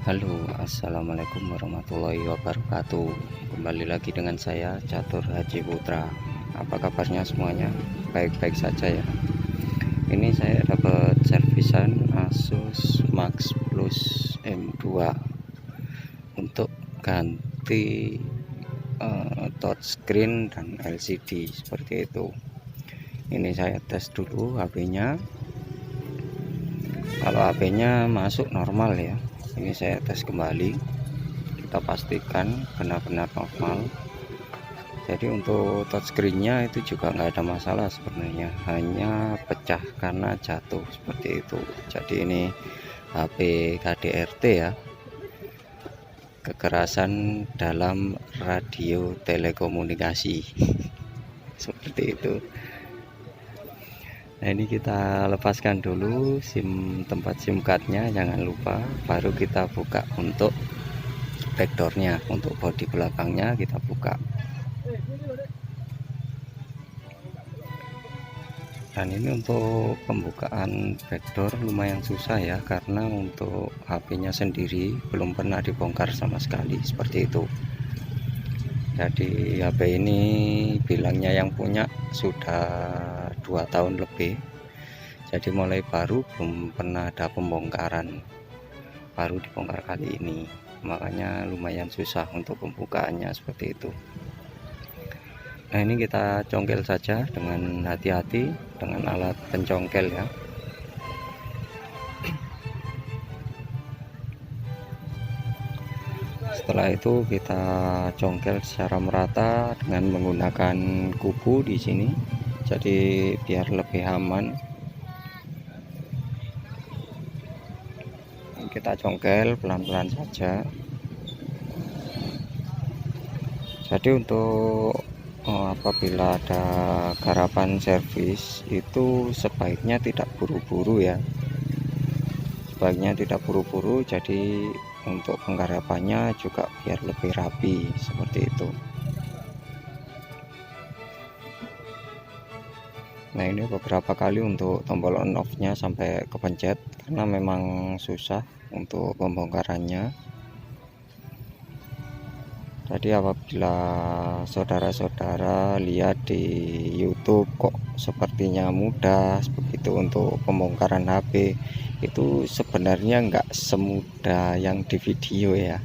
Halo, assalamualaikum warahmatullahi wabarakatuh. Kembali lagi dengan saya Catur Haji Putra. Apa kabarnya semuanya? Baik-baik saja ya. Ini saya dapat servisan Asus Max Plus M2 untuk ganti touchscreen dan LCD seperti itu. Ini saya tes dulu HP-nya. Kalau HP-nya masuk normal ya. Ini saya tes kembali, kita pastikan benar-benar normal. Jadi untuk touchscreen-nya itu juga nggak ada masalah sebenarnya, hanya pecah karena jatuh seperti itu. Jadi ini HP KDRT ya, kekerasan dalam radio telekomunikasi seperti itu. Nah, ini kita lepaskan dulu tempat SIM cardnya, jangan lupa. Baru kita buka untuk backdoornya, untuk bodi belakangnya kita buka. Dan ini untuk pembukaan backdoor lumayan susah ya, karena untuk HP-nya sendiri belum pernah dibongkar sama sekali seperti itu. Jadi HP ini bilangnya yang punya sudah 2 tahun lebih. Jadi mulai baru, belum pernah ada pembongkaran, baru dibongkar kali ini, makanya lumayan susah untuk pembukaannya seperti itu. Nah, ini kita congkel saja dengan hati-hati dengan alat pencongkel ya. Setelah itu kita congkel secara merata dengan menggunakan kuku di sini, jadi biar lebih aman. Kita congkel pelan-pelan saja. Jadi untuk apabila ada garapan servis itu sebaiknya tidak buru-buru ya, jadi untuk penggarapannya juga biar lebih rapi seperti itu. Nah, ini beberapa kali untuk tombol on off nya sampai kepencet karena memang susah untuk pembongkarannya. Jadi apabila saudara-saudara lihat di YouTube kok sepertinya mudah begitu untuk pembongkaran HP, itu sebenarnya nggak semudah yang di video ya.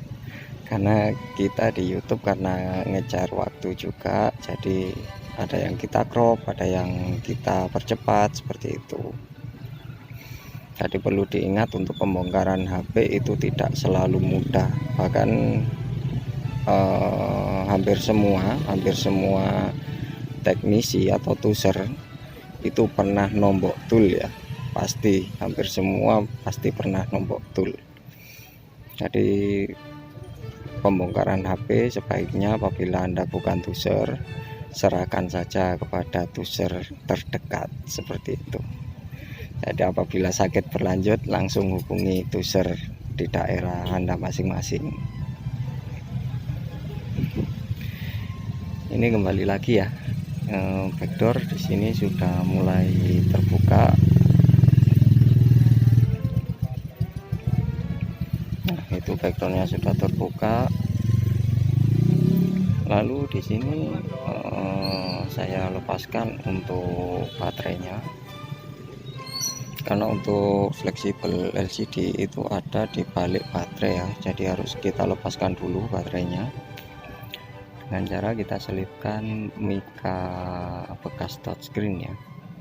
Karena kita di YouTube karena ngejar waktu juga, jadi ada yang kita crop, ada yang kita percepat seperti itu. Jadi perlu diingat untuk pembongkaran HP itu tidak selalu mudah, bahkan hampir semua teknisi atau tuser itu pernah nombok tool ya, hampir semua pasti pernah nombok tool. Jadi pembongkaran HP sebaiknya apabila Anda bukan tuser, serahkan saja kepada tuser terdekat seperti itu. Jadi apabila sakit berlanjut langsung hubungi tuser di daerah Anda masing-masing. Ini kembali lagi ya, backdoor di sini sudah mulai terbuka. Nah, itu backdoornya sudah terbuka. Lalu di sini saya lepaskan untuk baterainya, karena untuk fleksibel LCD itu ada di balik baterai ya, jadi harus kita lepaskan dulu baterainya dengan cara kita selipkan mika bekas touchscreen ya,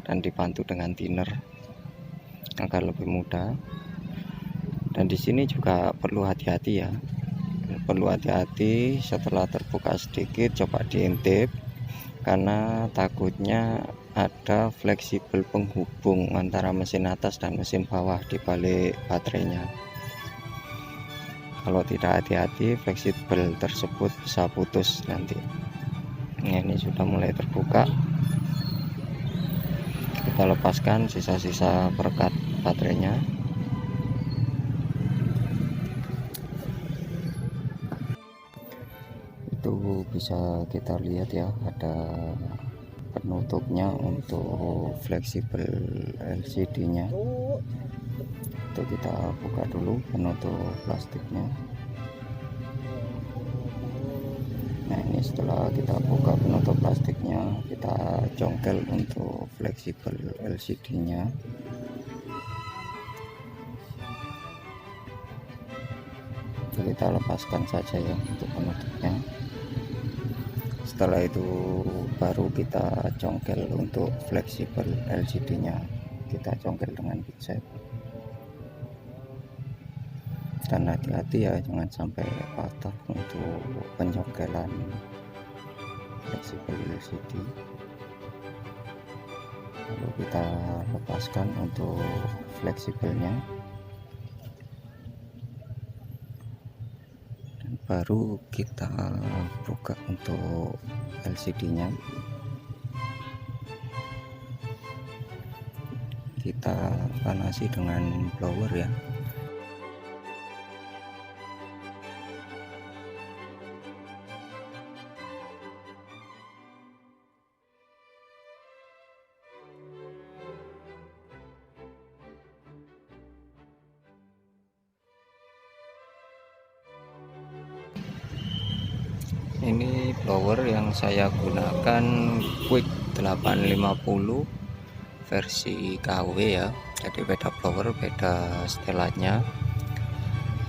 dan dibantu dengan thinner agar lebih mudah. Dan di sini juga perlu hati-hati ya, setelah terbuka sedikit coba diintip, karena takutnya ada fleksibel penghubung antara mesin atas dan mesin bawah di balik baterainya. Kalau tidak hati-hati, fleksibel tersebut bisa putus nanti. Nah, ini sudah mulai terbuka. Kita lepaskan sisa-sisa perekat baterainya. Itu bisa kita lihat ya, ada penutupnya untuk fleksibel LCD nya. itu kita buka dulu penutup plastiknya. Nah, ini setelah kita buka penutup plastiknya, kita congkel untuk fleksibel LCD-nya. Kita lepaskan saja ya untuk penutupnya. Setelah itu baru kita congkel untuk fleksibel LCD-nya. Kita congkel dengan pijat. Dan hati-hati ya, jangan sampai patah untuk pencokelan fleksibel LCD. Lalu kita lepaskan untuk fleksibelnya, dan baru kita buka untuk LCD-nya. Kita panasi dengan blower ya. Ini blower yang saya gunakan Quick 850 versi KW ya. Jadi beda blower, beda setelannya.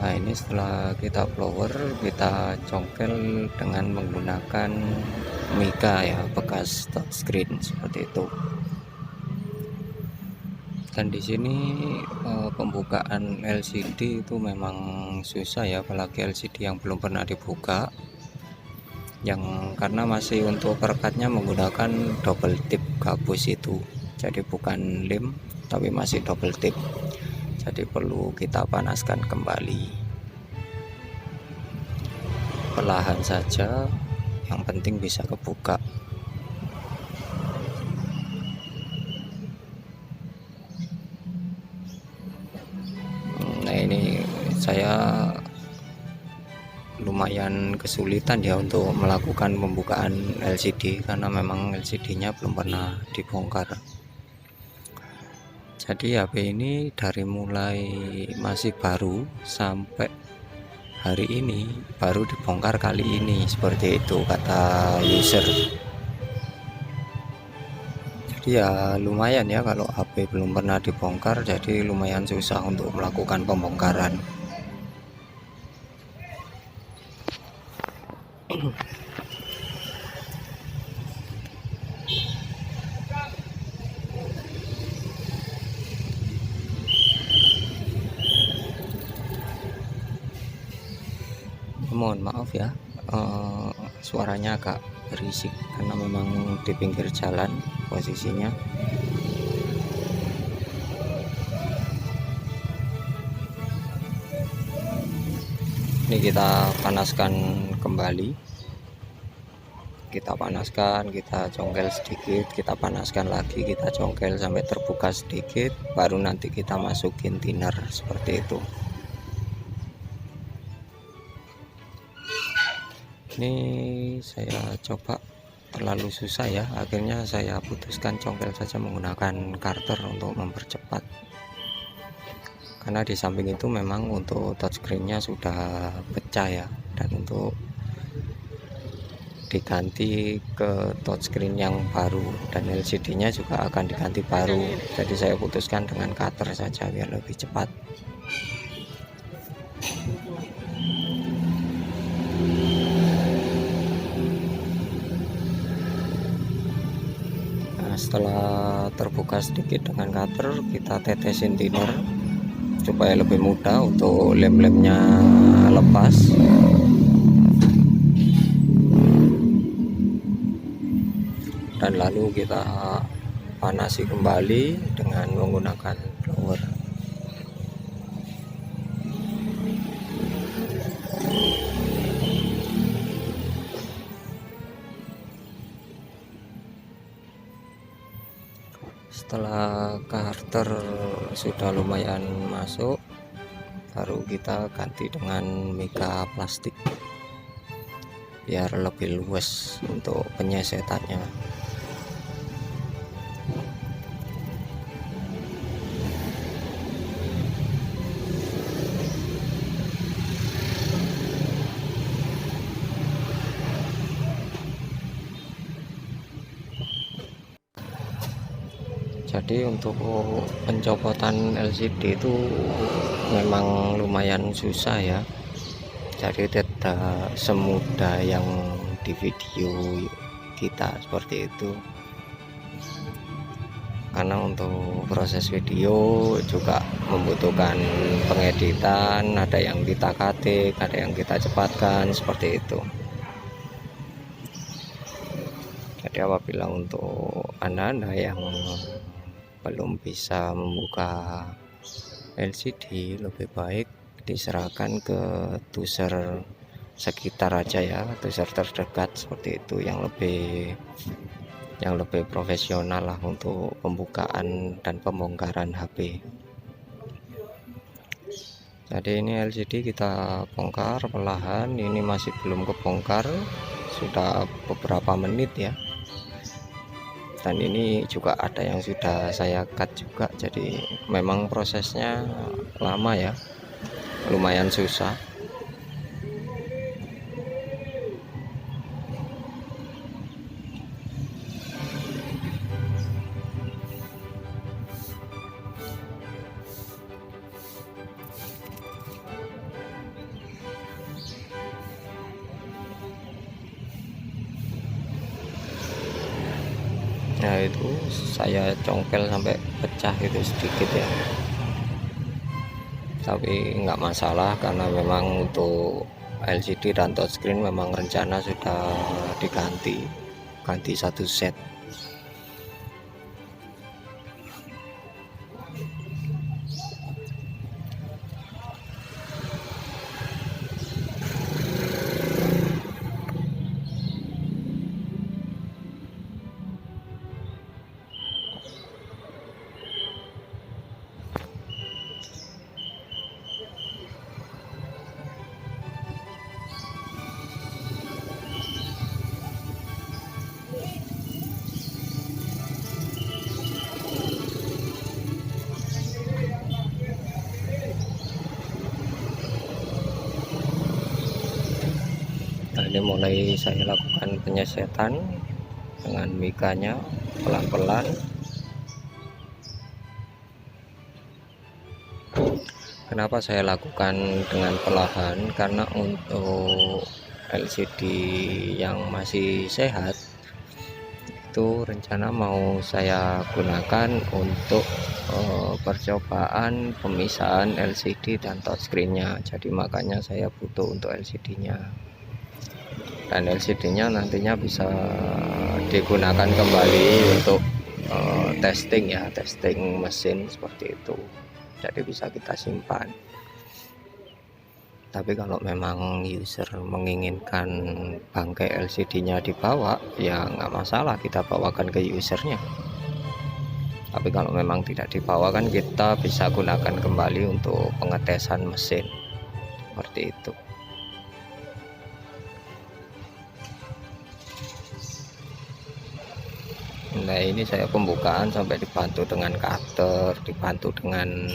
Nah, ini setelah kita blower, kita congkel dengan menggunakan Mica ya, bekas touchscreen seperti itu. Dan di sini pembukaan LCD itu memang susah ya, apalagi LCD yang belum pernah dibuka. Karena masih untuk perekatnya menggunakan double tip gabus itu, jadi bukan lem tapi masih double tip, jadi perlu kita panaskan kembali perlahan saja, yang penting bisa kebuka. Nah, ini saya lumayan kesulitan ya untuk melakukan pembukaan LCD, karena memang LCD-nya belum pernah dibongkar. Jadi HP ini dari mulai masih baru sampai hari ini baru dibongkar kali ini, seperti itu kata user. Jadi ya lumayan ya, kalau HP belum pernah dibongkar jadi lumayan susah untuk melakukan pembongkaran. Mohon maaf ya, suaranya agak berisik karena memang di pinggir jalan posisinya. Ini kita panaskan kembali, kita panaskan, kita congkel sedikit, kita panaskan lagi, kita congkel sampai terbuka sedikit, baru nanti kita masukin thinner seperti itu. Ini saya coba terlalu susah ya, akhirnya saya putuskan congkel saja menggunakan karter untuk mempercepat. Karena di samping itu memang untuk touchscreen-nya sudah pecah ya, dan untuk diganti ke touchscreen yang baru dan LCD-nya juga akan diganti baru. Jadi saya putuskan dengan cutter saja biar lebih cepat. Nah, setelah terbuka sedikit dengan cutter, kita tetesin thinner supaya lebih mudah untuk lem-lemnya lepas. Dan lalu kita panasi kembali dengan menggunakan blower. Setelah karter sudah lumayan masuk, baru kita ganti dengan Mica plastik biar lebih luas untuk penyesetannya. Jadi untuk pencopotan LCD itu memang lumayan susah ya. Jadi tidak semudah yang di video kita seperti itu. Karena untuk proses video juga membutuhkan pengeditan, ada yang kita ketik, ada yang kita cepatkan seperti itu. Jadi apabila untuk anda-anda yang belum bisa membuka LCD, lebih baik diserahkan ke tuser sekitar aja ya, tuser terdekat seperti itu, yang lebih profesional lah untuk pembukaan dan pembongkaran HP. Jadi ini LCD kita bongkar perlahan, ini masih belum kebongkar, sudah beberapa menit ya. Dan ini juga ada yang sudah saya cut juga, jadi memang prosesnya lama ya, lumayan susah. Nah itu saya congkel sampai pecah itu sedikit ya, tapi nggak masalah karena memang untuk LCD dan touchscreen memang rencana sudah ganti satu set. Nah, ini mulai saya lakukan penyesetan dengan mikanya pelan-pelan. Kenapa saya lakukan dengan perlahan? Karena untuk LCD yang masih sehat itu rencana mau saya gunakan untuk percobaan pemisahan LCD dan touchscreen-nya. Jadi makanya saya butuh untuk LCD-nya. Dan LCD-nya nantinya bisa digunakan kembali untuk testing ya, testing mesin seperti itu. Jadi bisa kita simpan. Tapi kalau memang user menginginkan bangkai LCD-nya dibawa, ya nggak masalah, kita bawakan ke usernya. Tapi kalau memang tidak dibawa, kan kita bisa gunakan kembali untuk pengetesan mesin seperti itu. Nah ini saya pembukaan sampai dibantu dengan cutter, dibantu dengan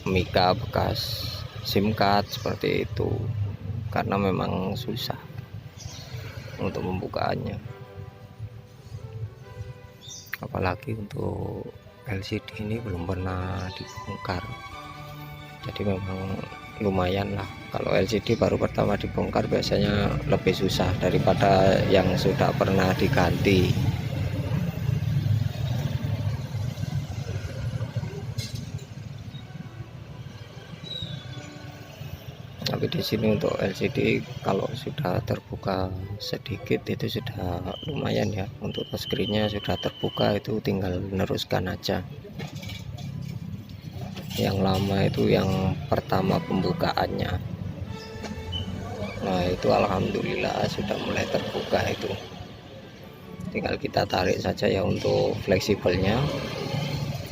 mika bekas SIM card seperti itu, karena memang susah untuk pembukaannya, apalagi untuk LCD ini belum pernah dibongkar. Jadi memang lumayan lah, kalau LCD baru pertama dibongkar biasanya lebih susah daripada yang sudah pernah diganti. Tapi di sini untuk LCD kalau sudah terbuka sedikit itu sudah lumayan ya. Untuk touchscreen-nya sudah terbuka, itu tinggal meneruskan aja. Yang lama itu yang pertama pembukaannya. Nah itu alhamdulillah sudah mulai terbuka itu. Tinggal kita tarik saja ya untuk fleksibelnya.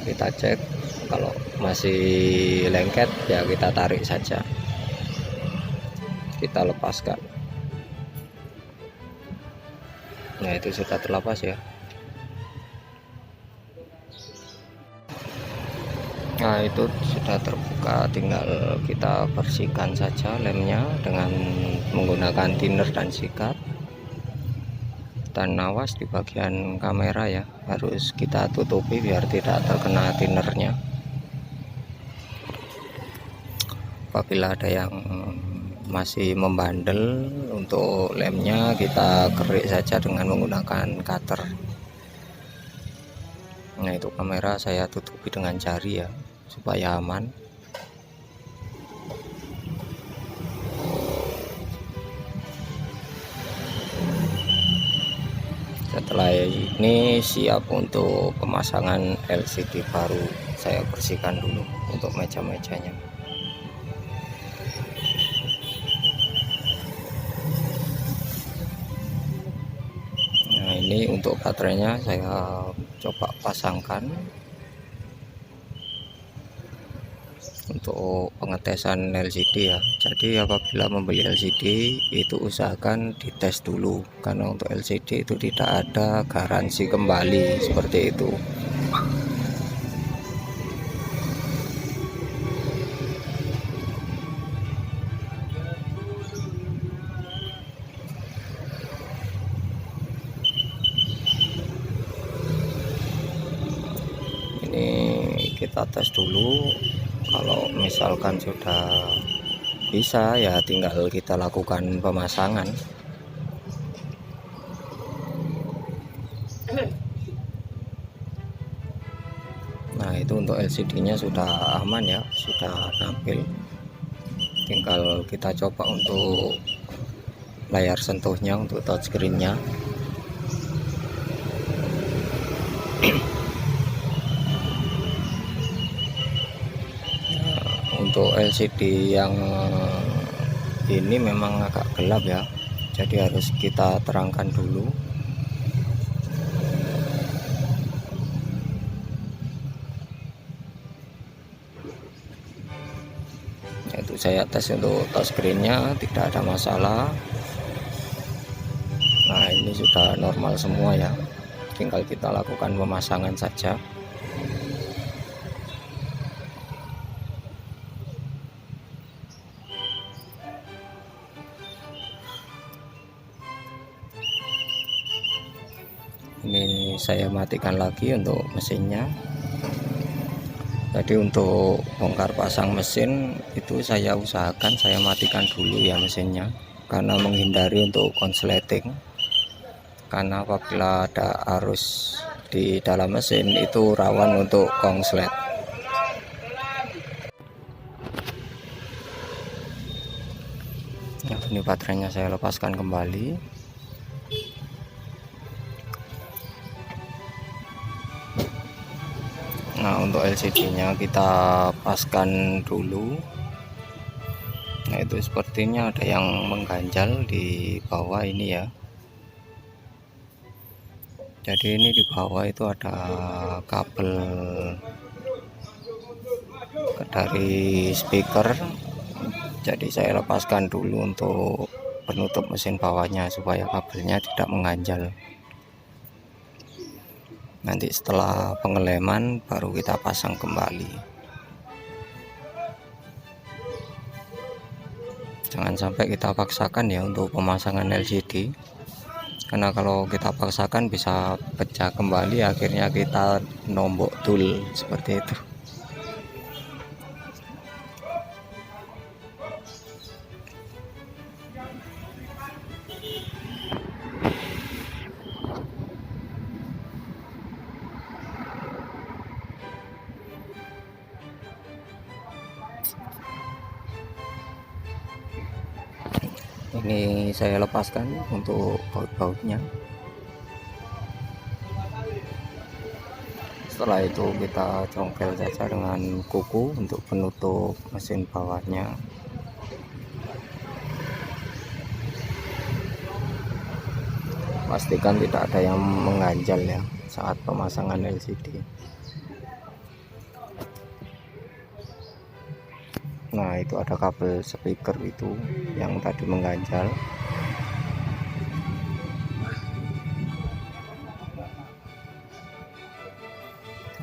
Kita cek, kalau masih lengket ya kita tarik saja, kita lepaskan. Nah itu sudah terlepas ya. Nah itu sudah terbuka, tinggal kita bersihkan saja lemnya dengan menggunakan thinner dan sikat. dan awas di bagian kamera ya, harus kita tutupi biar tidak terkena tinernya. Apabila ada yang masih membandel untuk lemnya, kita kerik saja dengan menggunakan cutter. Nah, itu kamera saya tutupi dengan jari ya, supaya aman. Setelah ini siap untuk pemasangan LCD baru. Saya bersihkan dulu untuk meja-mejanya. Nah, ini untuk baterainya saya coba pasangkan. Untuk pengetesan LCD ya, jadi apabila membeli LCD itu usahakan dites dulu, karena untuk LCD itu tidak ada garansi kembali seperti itu. Ini kita tes dulu, kalau misalkan sudah bisa ya tinggal kita lakukan pemasangan. Nah, itu untuk LCD-nya sudah aman ya, sudah tampil. Tinggal kita coba untuk layar sentuhnya, untuk touchscreen-nya. Untuk LCD yang ini memang agak gelap ya, jadi harus kita terangkan dulu. Itu saya tes untuk touchscreen-nya tidak ada masalah. Nah, ini sudah normal semua ya, tinggal kita lakukan pemasangan saja. Ini saya matikan lagi untuk mesinnya. Jadi untuk bongkar pasang mesin itu saya usahakan saya matikan dulu ya mesinnya, karena menghindari untuk konsleting. Karena apabila ada arus di dalam mesin itu rawan untuk konslet. Nah, ini baterainya saya lepaskan kembali. Nah, untuk LCD-nya kita paskan dulu. Nah, itu sepertinya ada yang mengganjal di bawah ini ya. Jadi ini di bawah itu ada kabel dari speaker. Jadi saya lepaskan dulu untuk penutup mesin bawahnya supaya kabelnya tidak mengganjal. Nanti setelah pengeleman baru kita pasang kembali. Jangan sampai kita paksakan ya untuk pemasangan LCD, karena kalau kita paksakan bisa pecah kembali, akhirnya kita nombok tool seperti itu. Ini saya lepaskan untuk baut-bautnya. Setelah itu kita congkel saja dengan kuku untuk penutup mesin bawahnya. Pastikan tidak ada yang mengganjal ya saat pemasangan LCD. Nah, itu ada kabel speaker itu yang tadi mengganjal.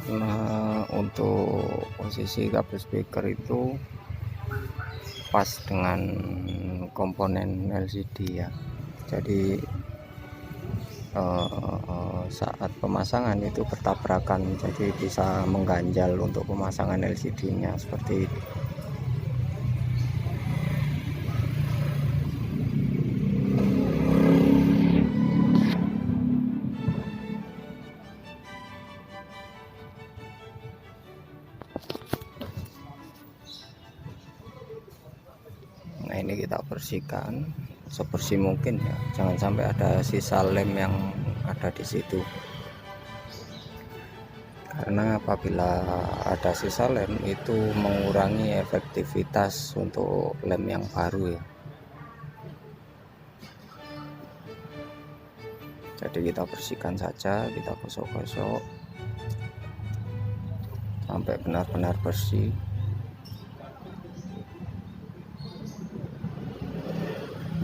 Nah, untuk posisi kabel speaker itu pas dengan komponen LCD ya. Jadi saat pemasangan itu bertabrakan, jadi bisa mengganjal untuk pemasangan LCD-nya seperti ini. Nah, ini kita bersihkan sebersih mungkin ya, jangan sampai ada sisa lem yang ada di situ, karena apabila ada sisa lem itu mengurangi efektivitas untuk lem yang baru ya. Jadi kita bersihkan saja, kita gosok-gosok sampai benar-benar bersih.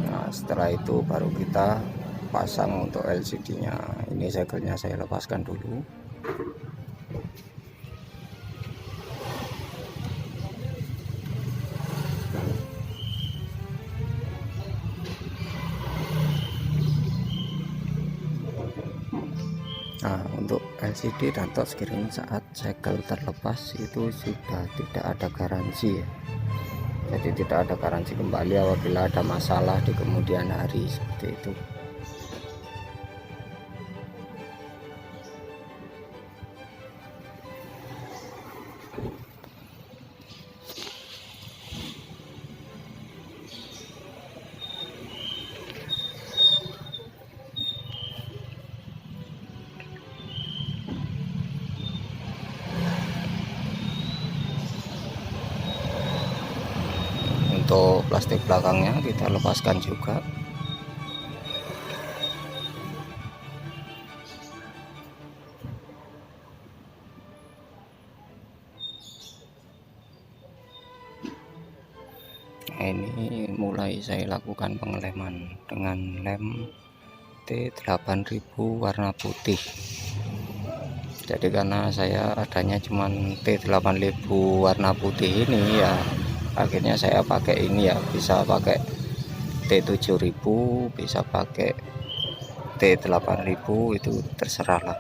Nah, setelah itu baru kita pasang untuk LCD-nya. Ini segelnya saya lepaskan dulu. Nah, untuk LCD dan touchscreen saat segel terlepas itu sudah tidak ada garansi ya. Jadi tidak ada garansi kembali apabila ada masalah di kemudian hari, seperti itu. Untuk plastik belakangnya kita lepaskan juga. Nah, ini mulai saya lakukan pengeleman dengan lem T8000 warna putih. Jadi karena saya adanya cuman T8000 warna putih ini ya, akhirnya saya pakai ini ya, bisa pakai T7000, bisa pakai T8000, itu terserah lah.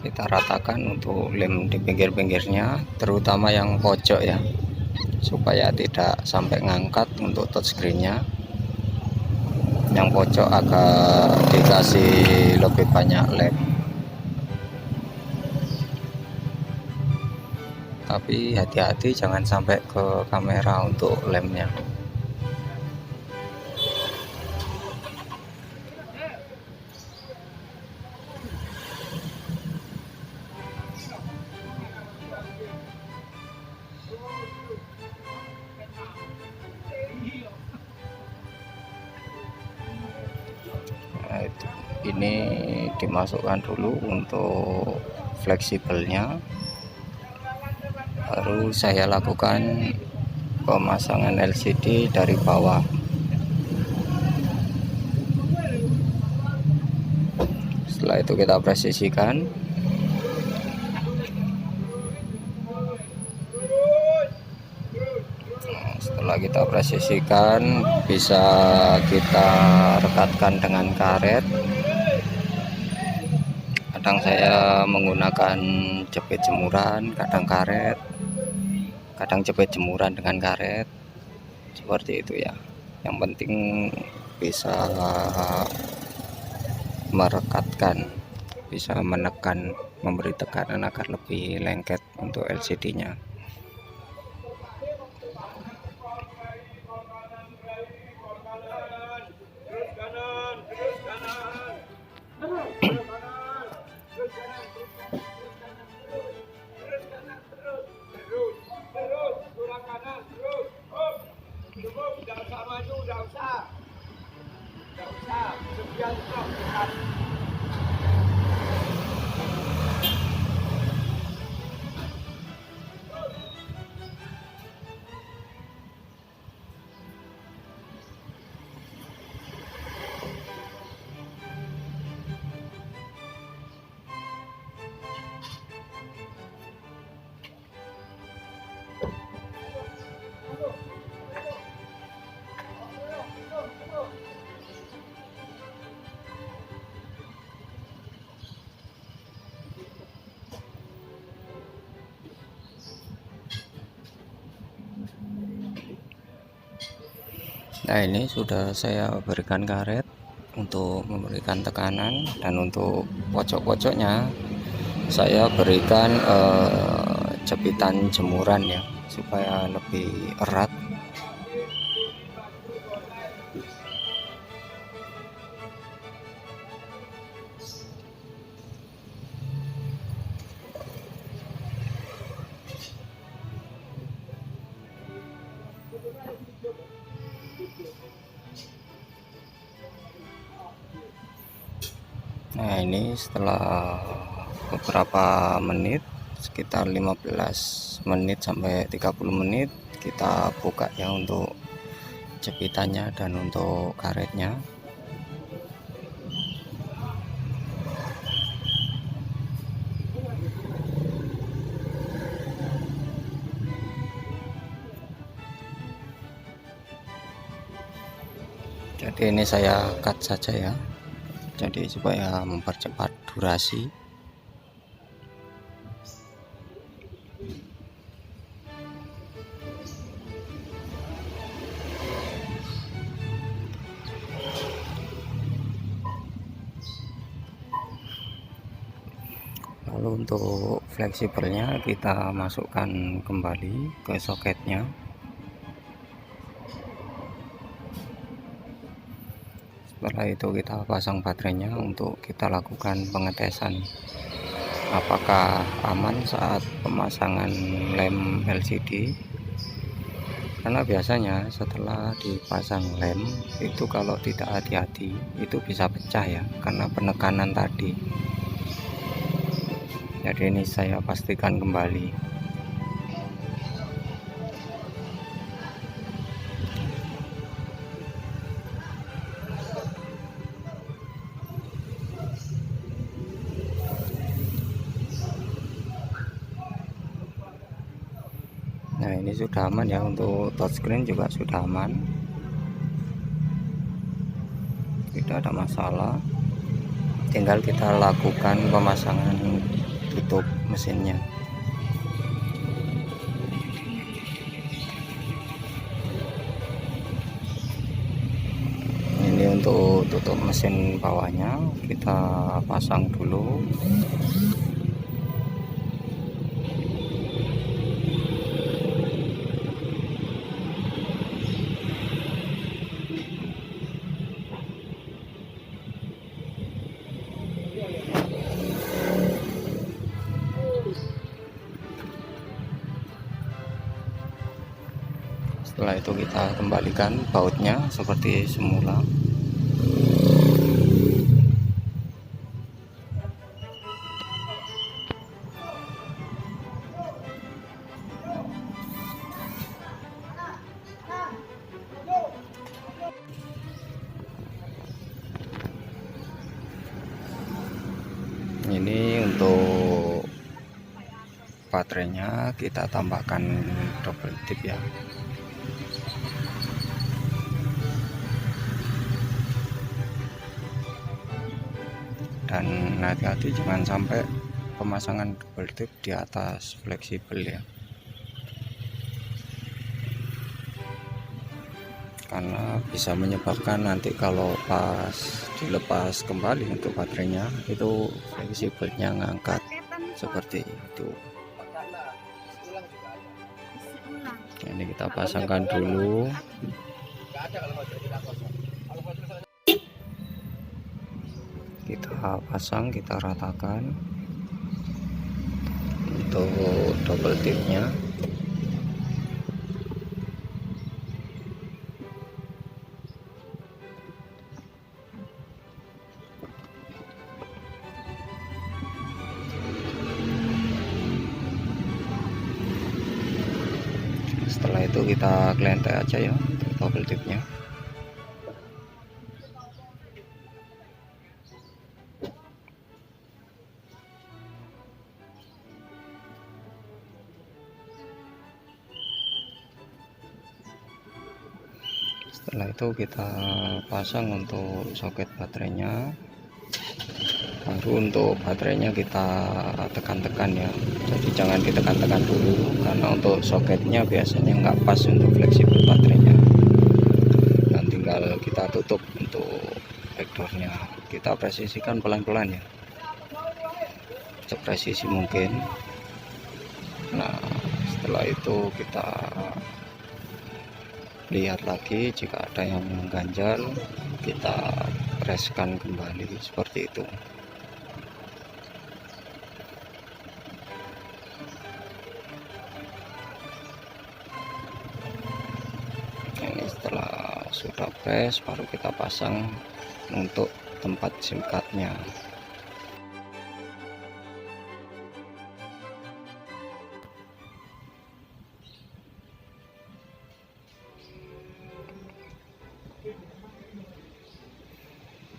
Kita ratakan untuk lem di pinggir-pinggirnya, terutama yang pojok ya, supaya tidak sampai ngangkat untuk touchscreen-nya. Yang pojok agak dikasih lebih banyak lem, tapi hati-hati jangan sampai ke kamera untuk lemnya. Nah, ini dimasukkan dulu untuk fleksibelnya, baru saya lakukan pemasangan LCD dari bawah. Setelah itu kita presisikan. Setelah kita presisikan, bisa kita rekatkan dengan karet. Kadang saya menggunakan jepit jemuran, kadang karet, kadang jepit jemuran dengan karet, seperti itu ya. Yang penting bisa merekatkan, bisa menekan, memberi tekanan agar lebih lengket untuk LCD-nya. Nah, ini sudah saya berikan karet untuk memberikan tekanan, dan untuk pojok-pojoknya saya berikan jepitan jemuran ya, supaya lebih erat. Nah, ini setelah beberapa menit, sekitar 15 menit sampai 30 menit, kita buka ya untuk jepitannya dan untuk karetnya. Jadi ini saya cut saja ya, jadi supaya mempercepat durasi. Lalu untuk fleksibelnya kita masukkan kembali ke soketnya. Setelah itu kita pasang baterainya untuk kita lakukan pengetesan apakah aman saat pemasangan lem LCD. Karena biasanya setelah dipasang lem itu kalau tidak hati-hati itu bisa pecah ya, karena penekanan tadi. Jadi ini saya pastikan kembali. Nah, ini sudah aman ya, untuk touchscreen juga sudah aman, tidak ada masalah. Tinggal kita lakukan pemasangan tutup mesinnya. Ini untuk tutup mesin bawahnya kita pasang dulu. Setelah itu kita kembalikan bautnya seperti semula. Ini untuk baterainya kita tambahkan double tip ya. Dan hati-hati jangan sampai pemasangan double tip di atas fleksibel ya, karena bisa menyebabkan nanti kalau pas dilepas kembali untuk baterainya itu fleksibelnya ngangkat seperti itu. Ini kita pasangkan dulu. Kita pasang, kita ratakan untuk double tipnya. Setelah itu kita kelentek aja ya untuk double tipnya. Setelah itu kita pasang untuk soket baterainya. Baru untuk baterainya kita tekan-tekan ya, jadi jangan ditekan-tekan dulu karena untuk soketnya biasanya nggak pas untuk fleksibel baterainya. Nah, tinggal kita tutup untuk backdoornya. Kita presisikan pelan-pelan ya, sepresisi mungkin. Nah setelah itu kita lihat lagi, jika ada yang mengganjal kita preskan kembali seperti itu. Ini setelah sudah press baru kita pasang untuk tempat SIM cardnya.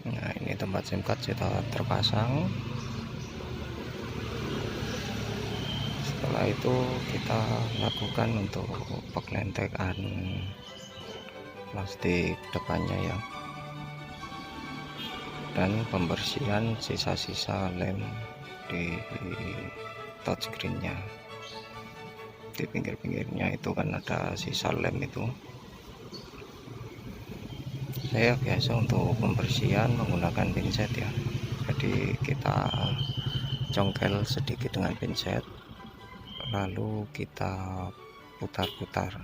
Nah ini tempat SIM card sudah terpasang. Setelah itu kita lakukan untuk penglentekan plastik depannya ya, dan pembersihan sisa-sisa lem di touchscreennya. Di pinggir-pinggirnya itu kan ada sisa lem itu. Saya biasa untuk pembersihan menggunakan pinset ya, jadi kita congkel sedikit dengan pinset lalu kita putar-putar.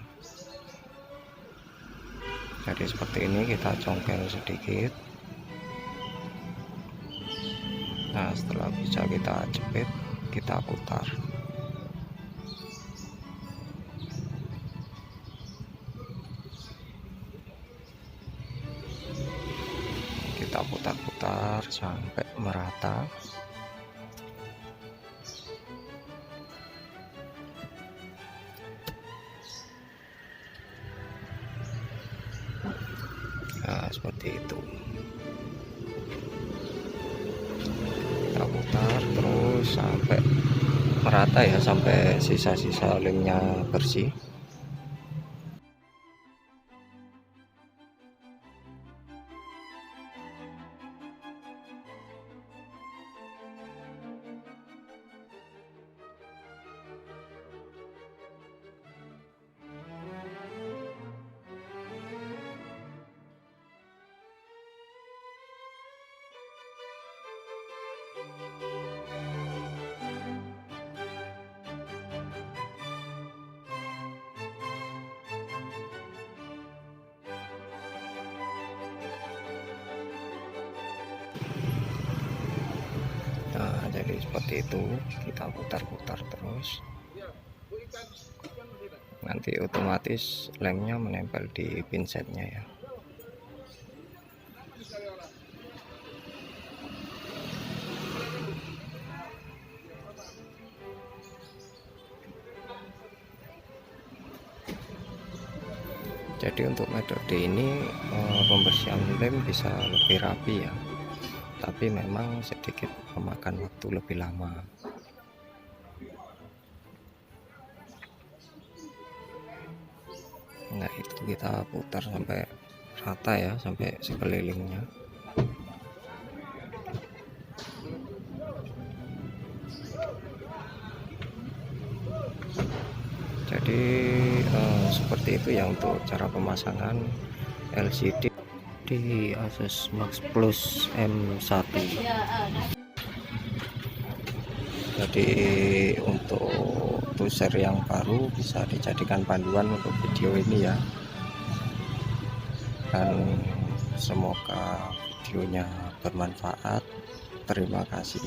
Jadi seperti ini, kita congkel sedikit. Nah setelah bisa kita jepit, kita putar. Kita putar-putar sampai merata. Nah seperti itu, kita putar terus sampai merata ya, sampai sisa-sisa lemnya bersih. Nah jadi seperti itu, kita putar-putar terus, nanti otomatis lemnya menempel di pinsetnya ya. Jadi untuk metode ini pembersihan lem bisa lebih rapi ya, tapi memang sedikit memakan waktu lebih lama. Nah itu kita putar sampai rata ya, sampai sekelilingnya. Jadi seperti itu ya untuk cara pemasangan LCD di Asus Max Plus M1. Jadi untuk user yang baru bisa dijadikan panduan untuk video ini ya, dan semoga videonya bermanfaat. Terima kasih.